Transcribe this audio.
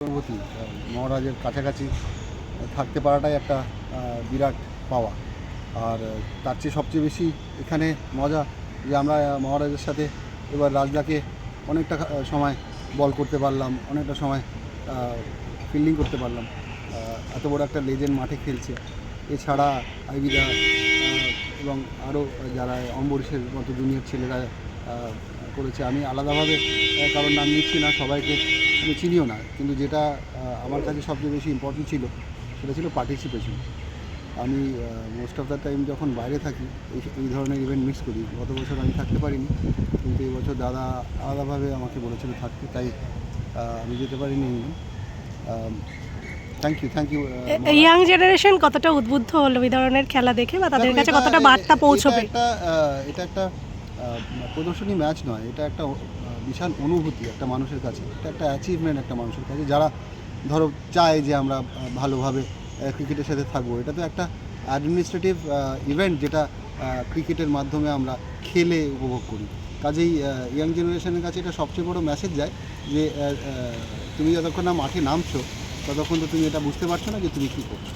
অনুভূতি মহারাজের কাছাকাছি থাকতে পারাটাই একটা বিরাট পাওয়া। আর তার চেয়ে সবচেয়ে বেশি এখানে মজা যে আমরা মহারাজের সাথে এবার রাজদাকে অনেকটা সময় বল করতে পারলাম, অনেকটা সময় ফিল্ডিং করতে পারলাম। এত বড় একটা লেজেন্ড মাঠে খেলছে। এছাড়া আইবিদা এবং আরও যারা অম্বরীশের মতো জুনিয়র ছেলেরা করেছে। আমি আলাদাভাবে কারোর নাম নিচ্ছি না, সবাইকে আমি চিনিও না, কিন্তু যেটা আমার কাছে সবচেয়ে বেশি ইম্পর্টেন্ট ছিল সেটা ছিল পার্টিসিপেশন। আমি মোস্ট অফ দ্য টাইম যখন বাইরে থাকি এই ধরনের ইভেন্ট মিস করি। গত বছর আমি থাকতে পারিনি, কিন্তু এই বছর দাদা আলাদাভাবে আমাকে বলেছিল থাকতে, তাই আমি যেতে পারিনি। Thank you. ইয়াং জেনারেশন কতটা উদ্বুদ্ধ হলো এই ধরনের খেলা দেখে, বা তাদের কাছে কতটা বার্তা পৌঁছবে? এটা একটা প্রদর্শনী ম্যাচ নয়, এটা একটা বিশাল অনুভূতি একটা মানুষের কাছে, এটা একটা অ্যাচিভমেন্ট একটা মানুষের কাছে, যারা ধরো চায় যে আমরা ভালোভাবে ক্রিকেটের সাথে থাকবো। এটা তো একটা অ্যাডমিনিস্ট্রেটিভ ইভেন্ট যেটা ক্রিকেটের মাধ্যমে আমরা খেলে উপভোগ করি। কাজেই ইয়াং জেনারেশনের কাছে এটা সবচেয়ে বড় মেসেজ যায় যে তুমি যতক্ষণ না মাঠে নামছো ততক্ষণ তো তুমি এটা বুঝতে পারছো না যে তুমি কী করছো।